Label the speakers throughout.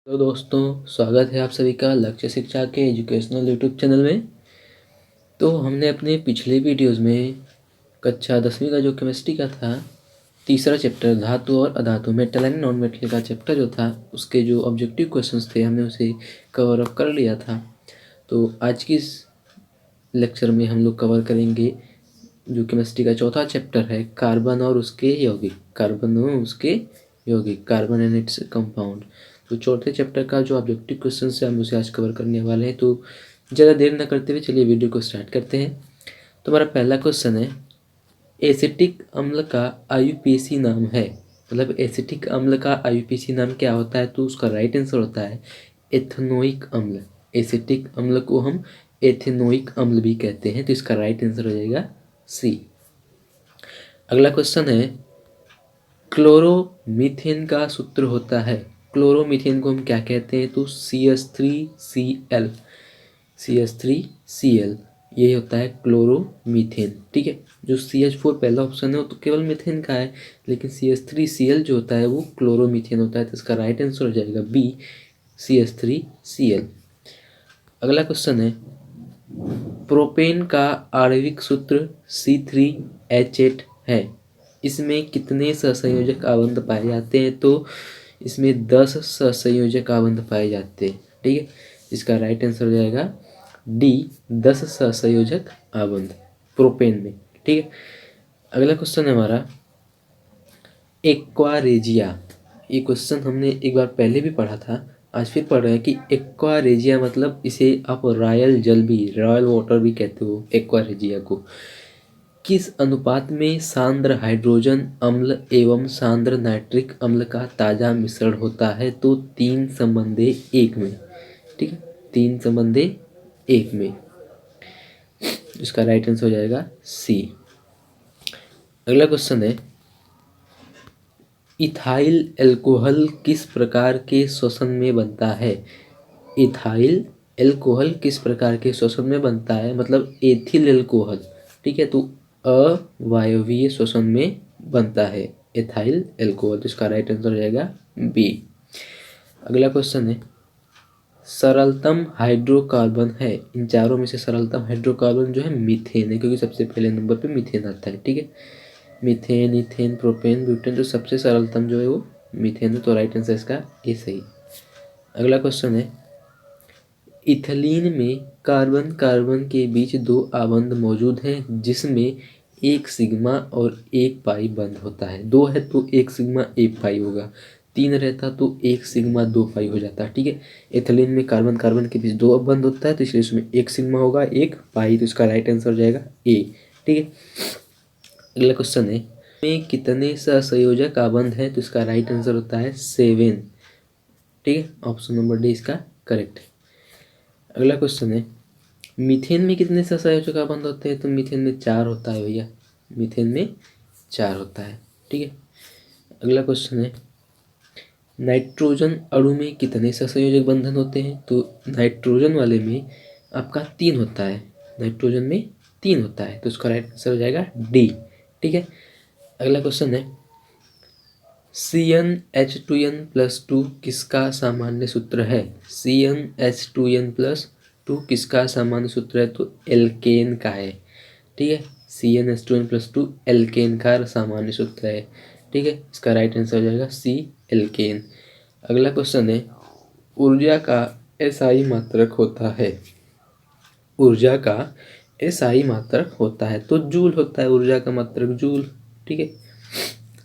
Speaker 1: तो दोस्तों, स्वागत है आप सभी का लक्ष्य शिक्षा के एजुकेशनल यूट्यूब चैनल में। तो हमने अपने पिछले वीडियोस में कक्षा 10वीं का जो केमिस्ट्री का था तीसरा चैप्टर धातु और अधातु मेटल एंड नॉन मेटल का चैप्टर जो था उसके जो ऑब्जेक्टिव क्वेश्चंस थे हमने उसे कवर अप कर लिया था। तो आज की इस लेक्चर में हम लोग कवर करेंगे जो केमिस्ट्री का चौथा चैप्टर है कार्बन और उसके यौगिक। Carbon and its compound. तो चौथे चैप्टर का जो ऑब्जेक्टिव क्वेश्चन है हम उसे आज कवर करने वाले हैं। तो ज़्यादा देर न करते हुए चलिए वीडियो को स्टार्ट करते हैं। तो हमारा पहला क्वेश्चन है, एसिटिक अम्ल का आईयूपीएसी नाम है। मतलब एसिटिक अम्ल का आईयूपीएसी नाम क्या होता है? तो उसका राइट आंसर होता है एथेनोइक अम्ल। एसिटिक अम्ल को हम एथेनोइक अम्ल भी कहते हैं। तो इसका राइट आंसर हो जाएगा सी। अगला क्वेश्चन है, क्लोरोमीथेन का सूत्र होता है। क्लोरोमीथेन को हम क्या कहते हैं? तो CH3Cl। CH3Cl ये होता है क्लोरोमीथेन। ठीक है, जो CH4 पहला ऑप्शन है वो तो केवल मीथेन का है, लेकिन CH3Cl जो होता है वो क्लोरोमीथेन होता है। तो इसका राइट आंसर हो जाएगा बी, CH3Cl। अगला क्वेश्चन है, प्रोपेन का आणविक सूत्र C3H8 है। इसमें कितने सहसंयोजक आबंध पाए जाते हैं? तो इसमें 10 सहसंयोजक आबंध पाए जाते हैं। ठीक है, इसका राइट आंसर हो जाएगा डी, 10 सहसंयोजक आबंध प्रोपेन में। ठीक है, अगला क्वेश्चन है हमारा एक्वारेजिया। ये क्वेश्चन हमने एक बार पहले भी पढ़ा था, आज फिर पढ़ रहे हैं कि एक्वारेजिया मतलब इसे आप रॉयल जल भी, रॉयल वाटर भी कहते हो एक्वारेजिया को। किस अनुपात में सांद्र हाइड्रोजन अम्ल एवं सांद्र नाइट्रिक अम्ल का ताज़ा मिश्रण होता है? तो 3:1 में। ठीक है, 3:1 में। इसका राइट आंसर हो जाएगा सी। अगला क्वेश्चन है, इथाइल एल्कोहल किस प्रकार के श्वसन में बनता है? इथाइल एल्कोहल किस प्रकार के श्वसन में बनता है? मतलब एथिल एल्कोहल। ठीक है, तो अवायवीय श्वसन में बनता है एथाइल एल्कोहल। तो इसका राइट आंसर हो जाएगा बी। अगला क्वेश्चन है, सरलतम हाइड्रोकार्बन है। इन चारों में से सरलतम हाइड्रोकार्बन जो है मीथेन है, क्योंकि सबसे पहले नंबर पे मीथेन आता है। ठीक है, मीथेन, इथेन, प्रोपेन, ब्यूटेन, जो सबसे सरलतम जो है वो मीथेन है। तो राइट आंसर इसका ए सही। अगला क्वेश्चन है, इथिलीन में कार्बन कार्बन के बीच 2 आबंध मौजूद हैं जिसमें एक सिग्मा और एक पाई बंद होता है। 2 है तो एक सिग्मा एक पाई होगा, 3 रहता तो एक सिग्मा 2 पाई हो जाता। ठीक है, इथिलीन में कार्बन कार्बन के बीच 2 बंद होता है तो इसलिए इसमें एक सिग्मा होगा एक पाई। तो इसका राइट आंसर हो जाएगा ए। ठीक है, अगला क्वेश्चन है, में कितने सहसंयोजक आबंध है? तो इसका राइट आंसर होता है 7। ठीक है, ऑप्शन नंबर डी इसका करेक्ट है। अगला क्वेश्चन है, मीथेन में कितने सहसंयोजक आबंध होते हैं? तो मीथेन में 4 होता है भैया, मीथेन में 4 होता है। ठीक है, अगला क्वेश्चन है, नाइट्रोजन अणु में कितने सहसंयोजक बंधन होते हैं? तो नाइट्रोजन वाले में आपका 3 होता है, नाइट्रोजन में 3 होता है। तो उसका राइट आंसर हो जाएगा डी। ठीक है, अगला क्वेश्चन है, CnH2n+2 किसका सामान्य सूत्र है? CnH2n+2 किसका सामान्य सूत्र है? तो एल्केन का है। ठीक है, CnH2n+2 एल्केन का सामान्य सूत्र है। ठीक है, इसका राइट आंसर हो जाएगा सी, एल्केन। अगला क्वेश्चन है, ऊर्जा का एसआई मात्रक होता है। ऊर्जा का एसआई मात्रक होता है तो जूल होता है, ऊर्जा का मात्रक जूल। ठीक है,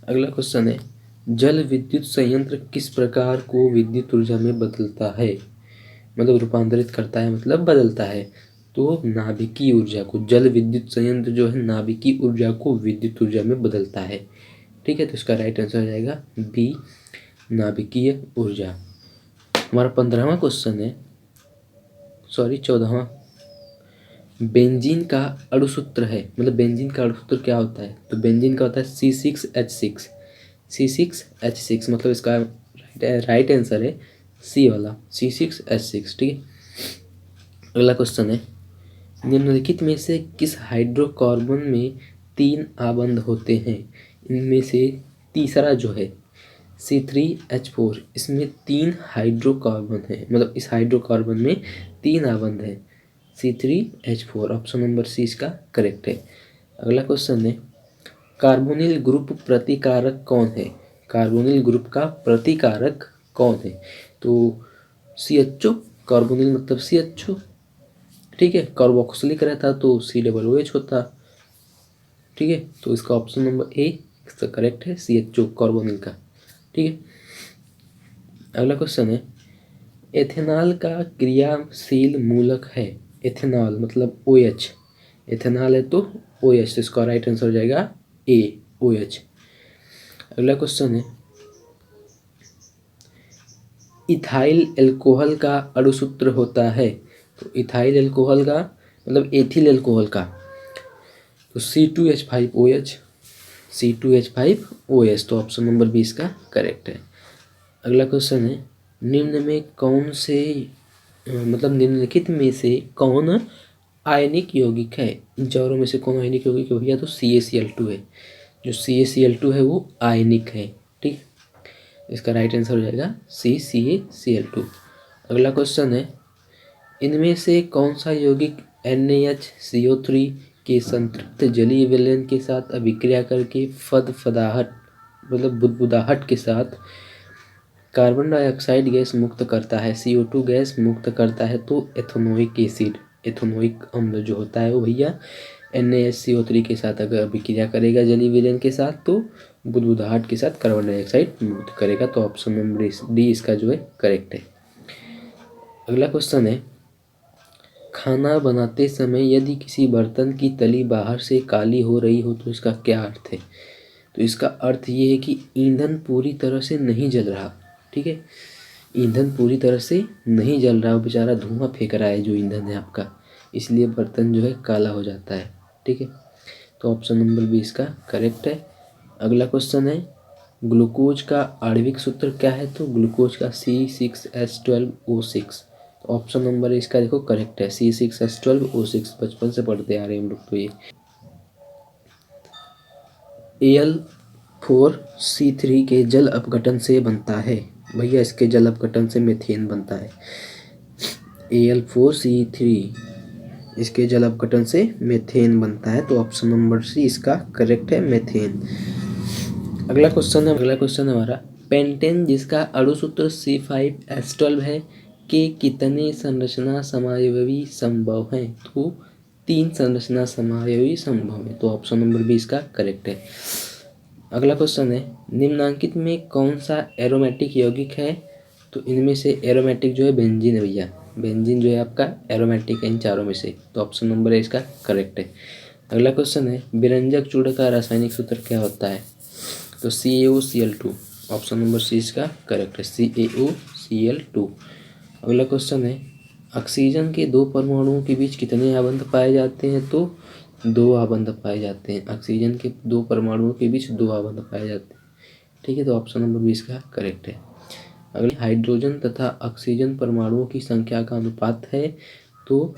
Speaker 1: अगला क्वेश्चन है, जल विद्युत संयंत्र किस प्रकार को विद्युत ऊर्जा में बदलता है? मतलब रूपांतरित करता है, मतलब बदलता है। तो नाभिकीय ऊर्जा को, जल विद्युत संयंत्र जो है नाभिकीय ऊर्जा को विद्युत ऊर्जा में बदलता है। ठीक है, तो इसका राइट आंसर हो जाएगा बी, नाभिकीय ऊर्जा। हमारा 15वां क्वेश्चन है, 14वां, बेंजीन का अणुसूत्र है। मतलब बेंजीन का अणुसूत्र क्या होता है? तो बेंजीन का होता है C6H6। C6H6 मतलब इसका राइट आंसर है सी वाला, C6H6। ठीक है, अगला क्वेश्चन है, निम्नलिखित में से किस हाइड्रोकार्बन में 3 आबंध होते हैं? इनमें से तीसरा जो है C3H4 इसमें 3 हाइड्रोकार्बन है, मतलब इस हाइड्रोकार्बन में 3 आबंध है। C3H4 ऑप्शन नंबर सी इसका करेक्ट है। अगला क्वेश्चन है, कार्बोनिल ग्रुप प्रतिकारक कौन है? कार्बोनिल ग्रुप का प्रतिकारक कौन है? तो CHO, कार्बोनिल मतलब CHO, ठीक है। कार्बोक्सिलिक रहता तो COOH होता, ठीक है। तो इसका ऑप्शन नंबर ए इसका करेक्ट है, CHO कार्बोनिल का, ठीक है। अगला क्वेश्चन है, एथेनॉल का क्रियाशील मूलक है। एथेनॉल मतलब OH, एथेनॉल है तो OH, तो इसका राइट आंसर हो जाएगा ए, OH। अगला क्वेश्चन है, इथाइल एल्कोहल का अणुसूत्र होता है। तो इथाइल एल्कोहल का मतलब एथिल एल्कोहल का, तो C2H5OH, C2H5OH, तो ऑप्शन नंबर बी इसका करेक्ट है। अगला क्वेश्चन है, निम्न में कौन से मतलब निम्नलिखित में से कौन आयनिक यौगिक है? इन चारों में से कौन आयनिक यौगिक है भैया? तो CaCl2 है। जो CaCl2 है वो आयनिक है, ठीक। इसका राइट आंसर हो जाएगा CaCl2। अगला क्वेश्चन है, इनमें से कौन सा यौगिक NaHCO3 के संतृप्त जलीय विलयन के साथ अभिक्रिया करके फदफदाहट मतलब बुदबुदाहट के साथ कार्बन डाइऑक्साइड गैस मुक्त करता है, CO2 गैस मुक्त करता है? तो एथेनोइक एसिड, एथेनोइक अम्ल जो होता है वो भैया NaHCO3 के साथ अगर अभिक्रिया करेगा जलीय विलयन के साथ तो बुदबुदाहट के साथ कार्बन डाइऑक्साइड मुक्त करेगा। तो ऑप्शन नंबर डी इसका जो है करेक्ट है। अगला क्वेश्चन है, खाना बनाते समय यदि किसी बर्तन की तली बाहर से काली हो रही हो तो इसका क्या अर्थ है? तो इसका अर्थ ये है कि ईंधन पूरी तरह से नहीं जल रहा, ठीक है। ईंधन पूरी तरह से नहीं जल रहा, वो बेचारा धुआं फेंक रहा है जो ईंधन है आपका, इसलिए बर्तन जो है काला हो जाता है, ठीक है। तो ऑप्शन नंबर बी इसका करेक्ट है। अगला क्वेश्चन है, ग्लूकोज का आणविक सूत्र क्या है? तो ग्लूकोज का C6H12O6, ऑप्शन नंबर इसका देखो करेक्ट है, C6H12O6, बचपन से पढ़ते आ रहे हैं हम लोग तो ये। Al4C3 के जल अपघटन से बनता है भैया, इसके जल अपघटन से मीथेन बनता है। Al4C3 इसके जल अपघटन से मीथेन बनता है, तो ऑप्शन नंबर सी इसका करेक्ट है, मीथेन। अगला क्वेश्चन है हमारा, पेंटेन जिसका अणुसूत्र C5H12 है के कितने संरचना समावयवी संभव हैं? तो 3 संरचना समावयवी संभव है, तो ऑप्शन नंबर बी इसका करेक्ट है। अगला क्वेश्चन है, निम्नांकित में कौन सा एरोमेटिक यौगिक है? तो इनमें से एरोमेटिक जो है बेंजीन है भैया, बेंजीन जो है आपका एरोमेटिक है इन चारों में से, तो ऑप्शन नंबर है इसका करेक्ट है। अगला क्वेश्चन है, विरंजक चूर्ण का रासायनिक सूत्र क्या होता है? तो CaOCl2, ऑप्शन नंबर सी इसका करेक्ट है, CaOCl2। अगला क्वेश्चन है, ऑक्सीजन के 2 परमाणुओं के बीच कितने आबंध पाए जाते हैं? तो 2 आबंध पाए जाते हैं। ऑक्सीजन के 2 परमाणुओं के बीच 2 आबंध पाए जाते हैं, ठीक है। तो ऑप्शन नंबर बी इसका करेक्ट है। अगले, हाइड्रोजन तथा ऑक्सीजन परमाणुओं की संख्या का अनुपात है? तो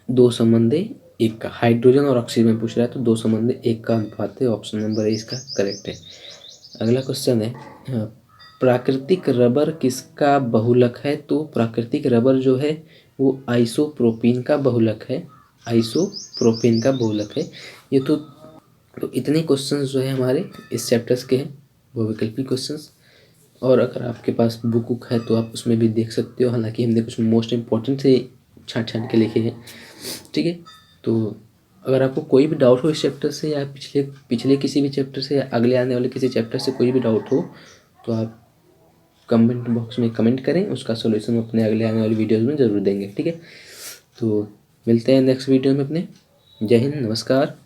Speaker 1: 2:1 का, हाइड्रोजन और ऑक्सीजन पूछ रहा है तो 2:1 का अनुपात है, ऑप्शन नंबर ए इसका करेक्ट है। अगला क्वेश्चन है, प्राकृतिक रबर किसका बहुलक है? तो प्राकृतिक रबर जो है वो आइसोप्रोपीन का बहुलक है, आइसोप्रोपीन का बहुलक है। ये तो इतने क्वेश्चंस जो है हमारे इस चैप्टर्स के हैं, वो वैकल्पिक क्वेश्चंस। और अगर आपके पास बुक है तो आप उसमें भी देख सकते हो, हालांकि हमने कुछ मोस्ट इम्पोर्टेंट से छाँट के लिखे हैं, ठीक है। तो अगर आपको कोई भी डाउट हो इस चैप्टर से या पिछले किसी भी चैप्टर से या अगले आने वाले किसी चैप्टर से कोई भी डाउट हो तो आप कमेंट बॉक्स में कमेंट करें, उसका सोल्यूशन अपने अगले आने वाली वीडियोज़ में ज़रूर देंगे, ठीक है। तो मिलते हैं नेक्स्ट वीडियो में अपने। जय हिंद, नमस्कार।